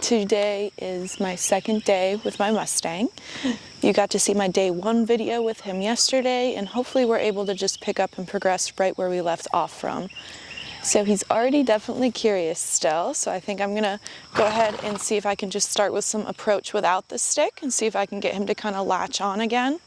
Today is my second day with my Mustang. You got to see my day 1 video with him yesterday, and hopefully we're able to just pick up and progress right where we left off from. So he's already definitely curious still, so I think I'm gonna go ahead and see if I can just start with some approach without the stick and see if I can get him to kind of latch on again.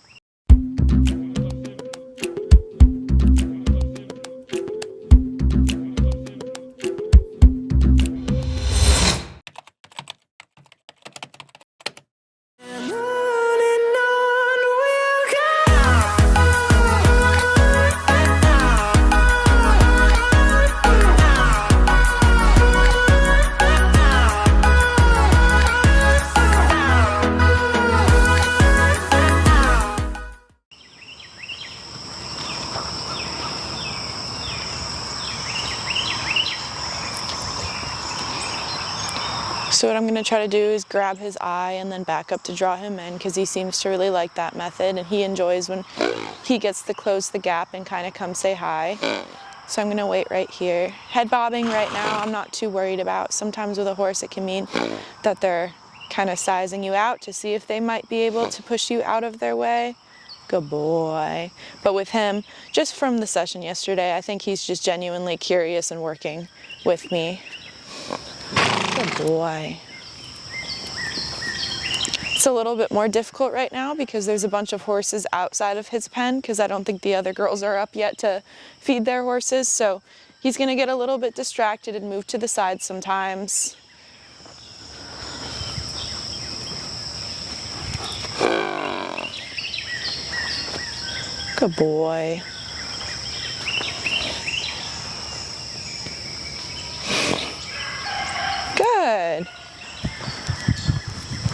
So what I'm going to try to do is grab his eye and then back up to draw him in, because he seems to really like that method and he enjoys when he gets to close the gap and kind of come say hi. So I'm going to wait right here. Head bobbing right now I'm not too worried about. Sometimes with a horse it can mean that they're kind of sizing you out to see if they might be able to push you out of their way. Good boy. But with him, just from the session yesterday, I think he's just genuinely curious and working with me. Good boy. It's a little bit more difficult right now because there's a bunch of horses outside of his pen, because I don't think the other girls are up yet to feed their horses. So he's going to get a little bit distracted and move to the side sometimes. Good boy. Good.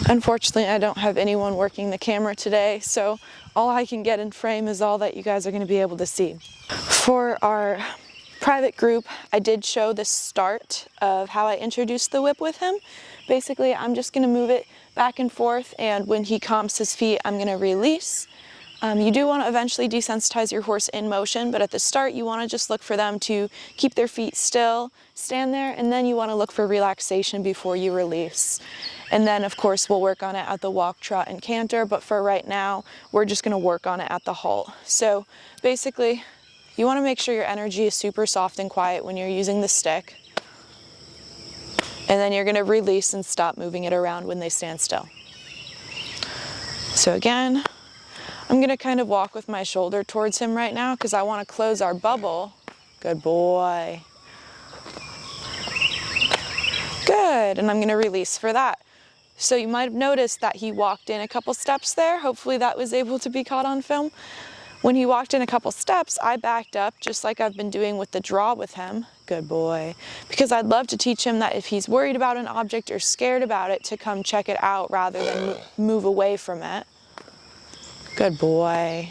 Unfortunately, I don't have anyone working the camera today, so all I can get in frame is all that you guys are going to be able to see. For our private group, I did show the start of how I introduced the whip with him. Basically, I'm just going to move it back and forth, and when he calms his feet, I'm going to release. You do want to eventually desensitize your horse in motion, but at the start you want to just look for them to keep their feet still, stand there, and then you want to look for relaxation before you release. And then of course we'll work on it at the walk, trot, and canter, but for right now we're just going to work on it at the halt. So basically you want to make sure your energy is super soft and quiet when you're using the stick, and then you're going to release and stop moving it around when they stand still. So again, I'm going to kind of walk with my shoulder towards him right now because I want to close our bubble. Good boy. Good, and I'm going to release for that. So you might have noticed that he walked in a couple steps there. Hopefully that was able to be caught on film. When he walked in a couple steps, I backed up just like I've been doing with the draw with him. Good boy. Because I'd love to teach him that if he's worried about an object or scared about it, to come check it out rather than move away from it. Good boy.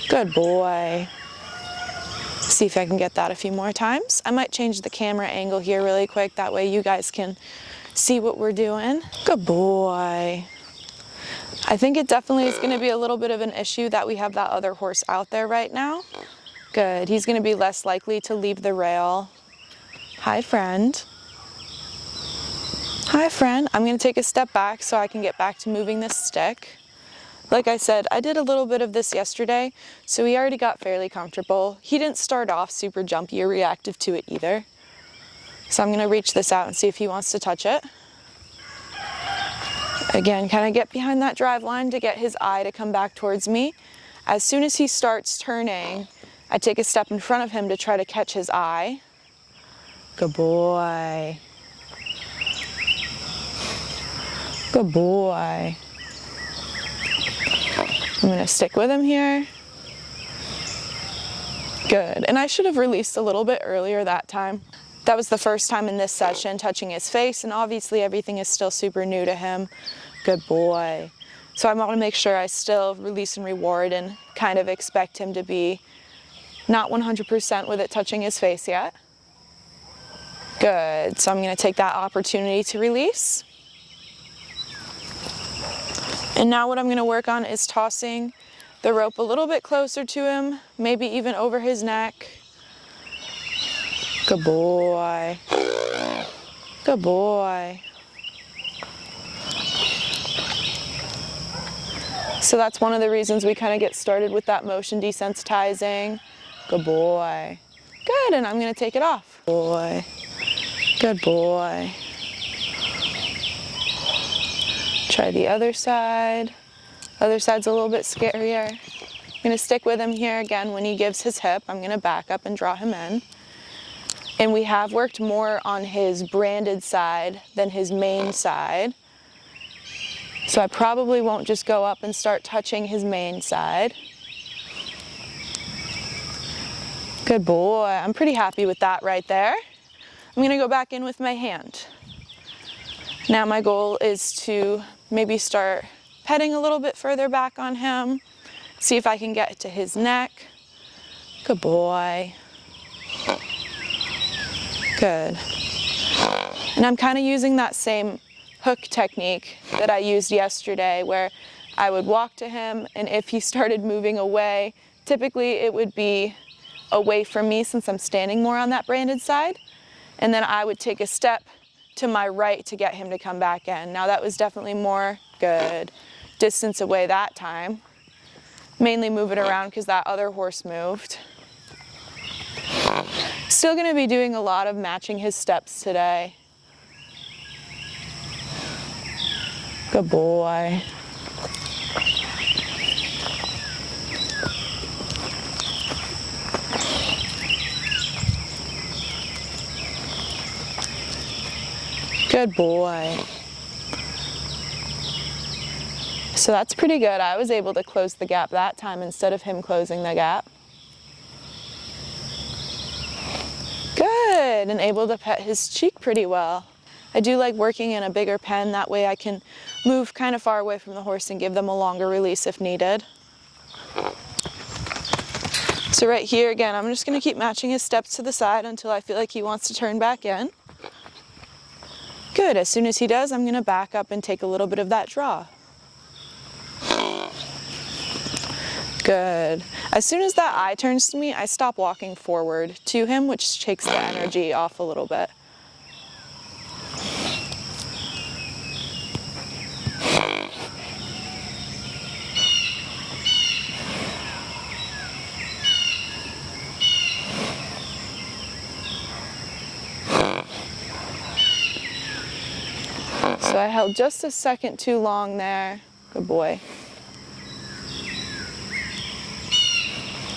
Good boy. See if I can get that a few more times. I might change the camera angle here really quick. That way you guys can see what we're doing. Good boy. I think it definitely is going to be a little bit of an issue that we have that other horse out there right now. Good. He's going to be less likely to leave the rail. Hi, friend. Hi, friend. I'm going to take a step back so I can get back to moving this stick. Like I said, I did a little bit of this yesterday, so he already got fairly comfortable. He didn't start off super jumpy or reactive to it either. So I'm going to reach this out and see if he wants to touch it. Again, kind of get behind that drive line to get his eye to come back towards me. As soon as he starts turning, I take a step in front of him to try to catch his eye. Good boy. Good boy. I'm going to stick with him here. Good. And I should have released a little bit earlier that time. That was the first time in this session touching his face, and obviously everything is still super new to him. Good boy. So I want to make sure I still release and reward and kind of expect him to be not 100% with it touching his face yet. Good. So I'm going to take that opportunity to release. And now what I'm going to work on is tossing the rope a little bit closer to him, maybe even over his neck. Good boy. Good boy. So that's one of the reasons we kind of get started with that motion desensitizing. Good boy. Good, and I'm gonna take it off. Boy. Good boy. Try the other side. Other side's a little bit scarier. I'm gonna stick with him here again. When he gives his hip, I'm gonna back up and draw him in. And we have worked more on his branded side than his main side. So I probably won't just go up and start touching his main side. Good boy. I'm pretty happy with that right there. I'm gonna go back in with my hand. Now my goal is to maybe start petting a little bit further back on him, see if I can get to his neck. Good boy. Good. And I'm kind of using that same hook technique that I used yesterday, where I would walk to him, and if he started moving away, typically it would be away from me since I'm standing more on that branded side, and then I would take a step to my right to get him to come back in. Now that was definitely more good distance away that time, mainly moving around because that other horse moved. Still going to be doing a lot of matching his steps today. Good boy. Good boy. So that's pretty good. I was able to close the gap that time instead of him closing the gap. Good, and able to pet his cheek pretty well. I do like working in a bigger pen, that way I can move kind of far away from the horse and give them a longer release if needed. So right here again, I'm just going to keep matching his steps to the side until I feel like he wants to turn back in. Good, as soon as he does, I'm going to back up and take a little bit of that draw. Good. As soon as that eye turns to me, I stop walking forward to him, which takes the energy off a little bit. So I held just a second too long there. Good boy.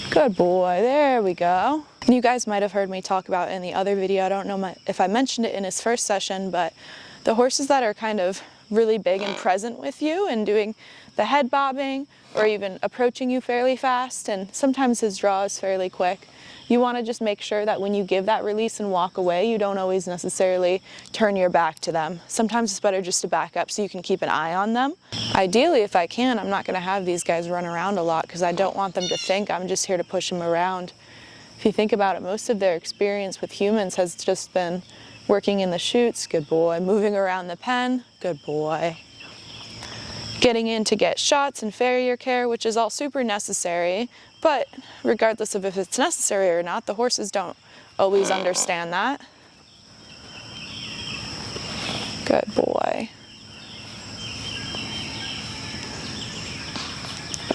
Good boy, there we go. And you guys might have heard me talk about in the other video, I don't know if I mentioned it in his first session, but the horses that are kind of really big and present with you and doing the head bobbing or even approaching you fairly fast, and sometimes his draw is fairly quick, you want to just make sure that when you give that release and walk away, you don't always necessarily turn your back to them. Sometimes it's better just to back up so you can keep an eye on them. Ideally, if I can, I'm not going to have these guys run around a lot because I don't want them to think I'm just here to push them around. If you think about it, most of their experience with humans has just been working in the chutes, good boy, moving around the pen, good boy, getting in to get shots and farrier care, which is all super necessary, but regardless of if it's necessary or not, the horses don't always understand that. Good boy.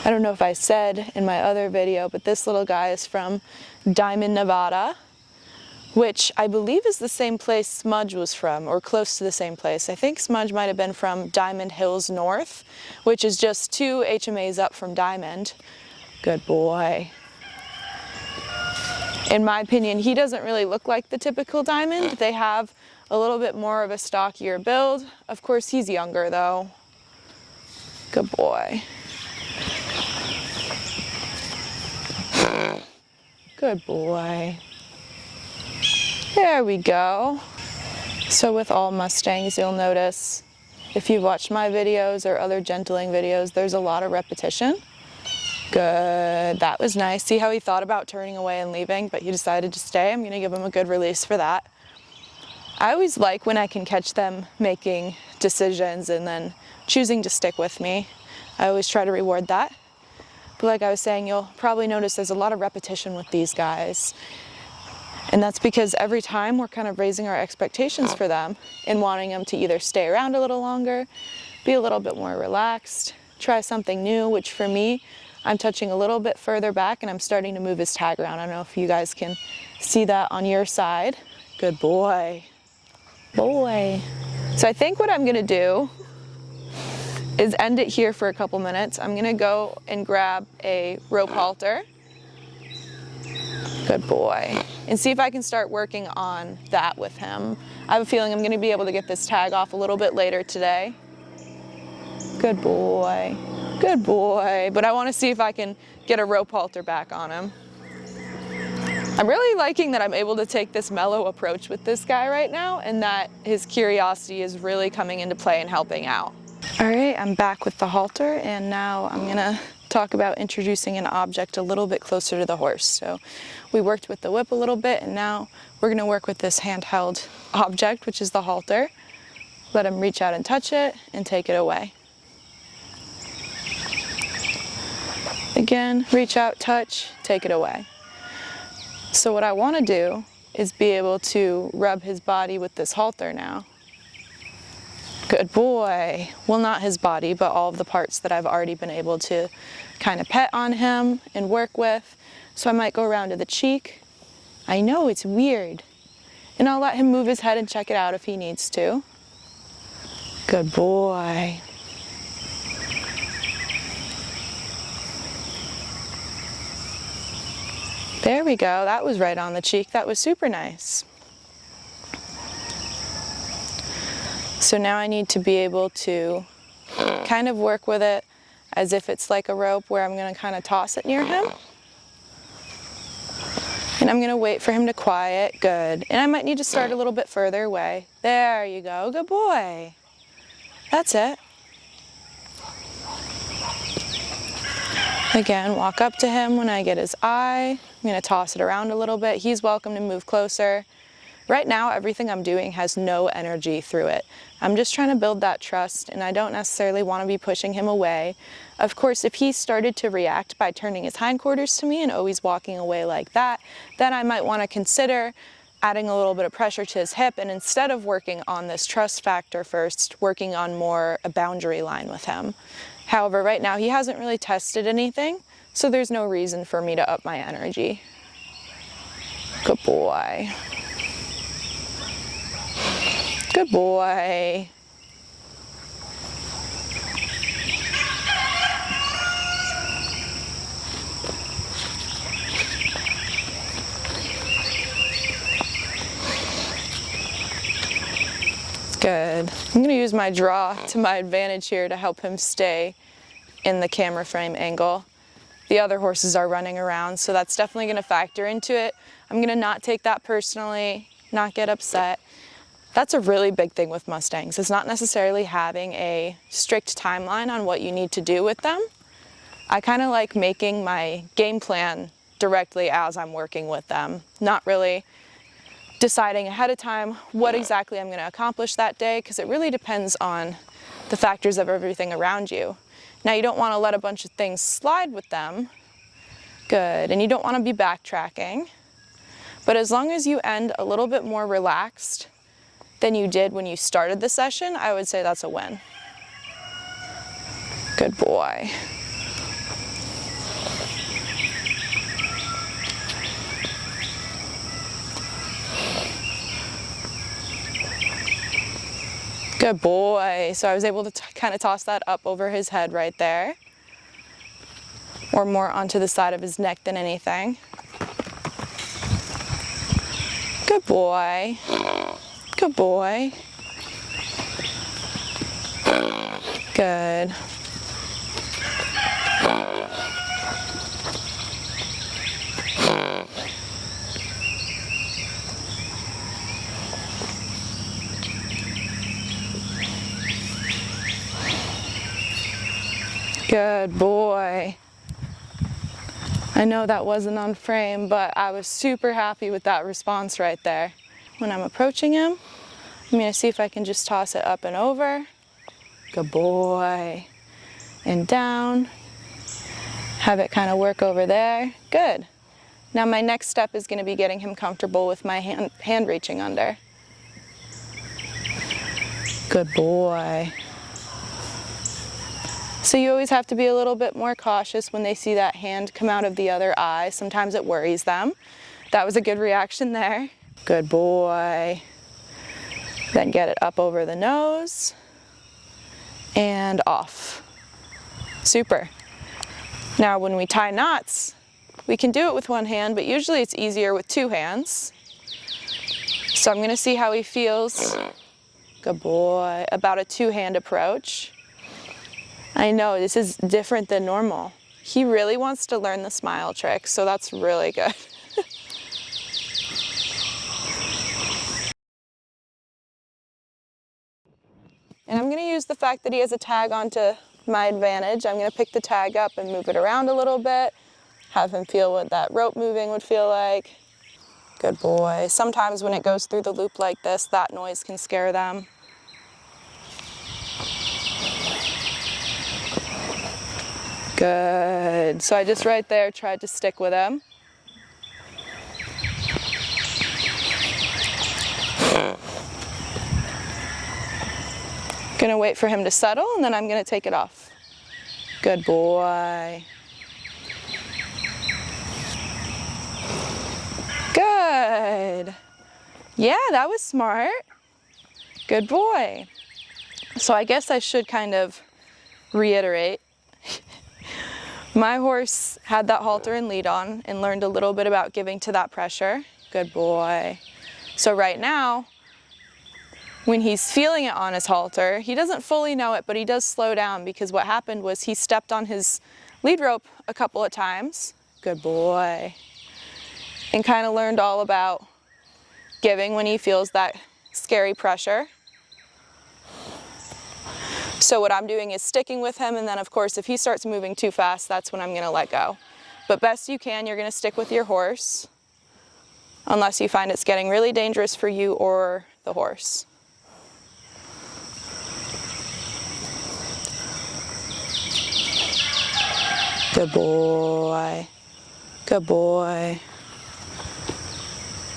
I don't know if I said in my other video, but this little guy is from Diamond, Nevada, which I believe is the same place Smudge was from, or close to the same place. I think Smudge might have been from Diamond Hills North, which is just 2 HMAs up from Diamond. Good boy. In my opinion, he doesn't really look like the typical Diamond. They have a little bit more of a stockier build. Of course, he's younger though. Good boy. Good boy. There we go. So with all Mustangs, you'll notice, if you've watched my videos or other gentling videos, there's a lot of repetition. Good, that was nice. See how he thought about turning away and leaving, but he decided to stay. I'm gonna give him a good release for that. I always like when I can catch them making decisions and then choosing to stick with me. I always try to reward that. But like I was saying, you'll probably notice there's a lot of repetition with these guys. And that's because every time we're kind of raising our expectations for them and wanting them to either stay around a little longer, be a little bit more relaxed, try something new, which for me, I'm touching a little bit further back and I'm starting to move his tag around. I don't know if you guys can see that on your side. Good boy. Boy. So I think what I'm gonna do is end it here for a couple minutes. I'm gonna go and grab a rope halter. Good boy. And see if I can start working on that with him. I have a feeling I'm gonna be able to get this tag off a little bit later today. Good boy. Good boy. But I wanna see if I can get a rope halter back on him. I'm really liking that I'm able to take this mellow approach with this guy right now, and that his curiosity is really coming into play and helping out. All right, I'm back with the halter, and now I'm gonna talk about introducing an object a little bit closer to the horse. So we worked with the whip a little bit, and now we're gonna work with this handheld object, which is the halter. Let him reach out and touch it and take it away. Again, reach out, touch, take it away. So what I wanna do is be able to rub his body with this halter now. Good boy. Well, not his body, but all of the parts that I've already been able to kind of pet on him and work with. So I might go around to the cheek. I know, it's weird. And I'll let him move his head and check it out if he needs to. Good boy. There we go. That was right on the cheek. That was super nice. So now I need to be able to kind of work with it as if it's like a rope, where I'm going to kind of toss it near him. And I'm going to wait for him to quiet. Good. And I might need to start a little bit further away. There you go. Good boy. That's it. Again, walk up to him when I get his eye. I'm going to toss it around a little bit. He's welcome to move closer. Right now, everything I'm doing has no energy through it. I'm just trying to build that trust, and I don't necessarily want to be pushing him away. Of course, if he started to react by turning his hindquarters to me and always walking away like that, then I might want to consider adding a little bit of pressure to his hip, and instead of working on this trust factor first, working on more a boundary line with him. However, right now he hasn't really tested anything, so there's no reason for me to up my energy. Good boy. Good boy. Good. I'm going to use my draw to my advantage here to help him stay in the camera frame angle. The other horses are running around, so that's definitely going to factor into it. I'm going to not take that personally, not get upset. That's a really big thing with Mustangs. It's not necessarily having a strict timeline on what you need to do with them. I kind of like making my game plan directly as I'm working with them, not really deciding ahead of time what exactly I'm going to accomplish that day, because it really depends on the factors of everything around you. Now, you don't want to let a bunch of things slide with them. Good. And you don't want to be backtracking. But as long as you end a little bit more relaxed than you did when you started the session, I would say that's a win. Good boy. Good boy. So I was able to kind of toss that up over his head right there, or more onto the side of his neck than anything. Good boy. Good boy. Good. Good boy. I know that wasn't on frame, but I was super happy with that response right there. When I'm approaching him, I'm going to see if I can just toss it up and over. Good boy. And down. Have it kind of work over there. Good. Now my next step is going to be getting him comfortable with my hand reaching under. Good boy. So you always have to be a little bit more cautious when they see that hand come out of the other eye. Sometimes it worries them. That was a good reaction there. Good boy. Then get it up over the nose and off. Super. Now when we tie knots, we can do it with one hand, but usually it's easier with two hands. So I'm gonna see how he feels. Good boy. About a two-hand approach. I know, this is different than normal. He really wants to learn the smile trick, so that's really good. And I'm going to use the fact that he has a tag onto my advantage. I'm going to pick the tag up and move it around a little bit, have him feel what that rope moving would feel like. Good boy. Sometimes when it goes through the loop like this, that noise can scare them. Good. So I just right there tried to stick with him. Gonna wait for him to settle and then I'm gonna take it off. Good boy. Good. Yeah, that was smart. Good boy. So I guess I should kind of reiterate. My horse had that halter and lead on and learned a little bit about giving to that pressure. Good boy. So right now, when he's feeling it on his halter, he doesn't fully know it, but he does slow down because what happened was he stepped on his lead rope a couple of times. Good boy. And kind of learned all about giving when he feels that scary pressure. So what I'm doing is sticking with him, and then of course if he starts moving too fast, that's when I'm going to let go. But best you can, you're going to stick with your horse, unless you find it's getting really dangerous for you or the horse. Good boy. Good boy.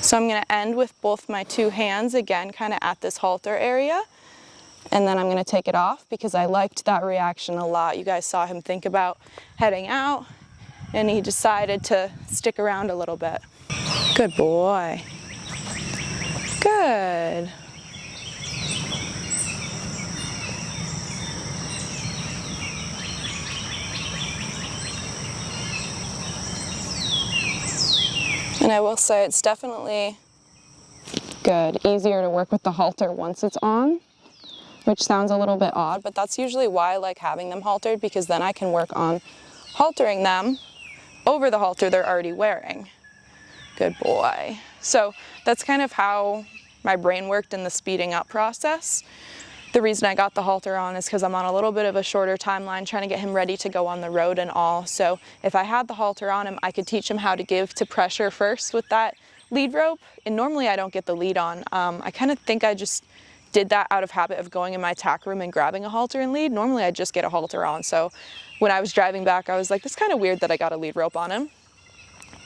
So I'm going to end with both my two hands, again, kind of at this halter area. And then I'm going to take it off because I liked that reaction a lot. You guys saw him think about heading out, and he decided to stick around a little bit. Good boy. Good. And I will say it's definitely good, easier to work with the halter once it's on, which sounds a little bit odd, but that's usually why I like having them haltered, because then I can work on haltering them over the halter they're already wearing. Good boy. So that's kind of how my brain worked in the speeding up process. The reason I got the halter on is because I'm on a little bit of a shorter timeline trying to get him ready to go on the road and all. So if I had the halter on him, I could teach him how to give to pressure first with that lead rope. And normally I don't get the lead on. I kind of think I just did that out of habit of going in my tack room and grabbing a halter and lead. Normally I just get a halter on. So when I was driving back, I was like, this is kind of weird that I got a lead rope on him.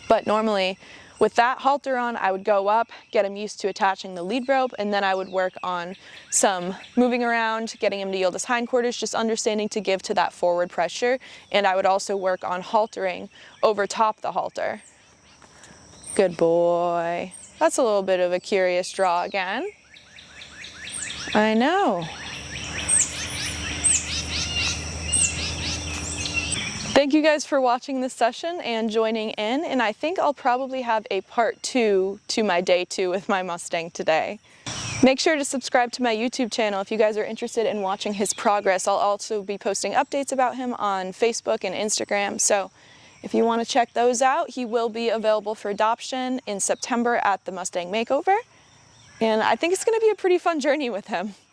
But normally with that halter on, I would go up, get him used to attaching the lead rope, and then I would work on some moving around, getting him to yield his hindquarters, just understanding to give to that forward pressure. And I would also work on haltering over top the halter. Good boy. That's a little bit of a curious draw again. I know. Thank you guys for watching this session and joining in, and I think I'll probably have a part 2 to my day 2 with my Mustang today. Make sure to subscribe to my YouTube channel if you guys are interested in watching his progress. I'll also be posting updates about him on Facebook and Instagram, so if you want to check those out, he will be available for adoption in September at the Mustang Makeover, and I think it's going to be a pretty fun journey with him.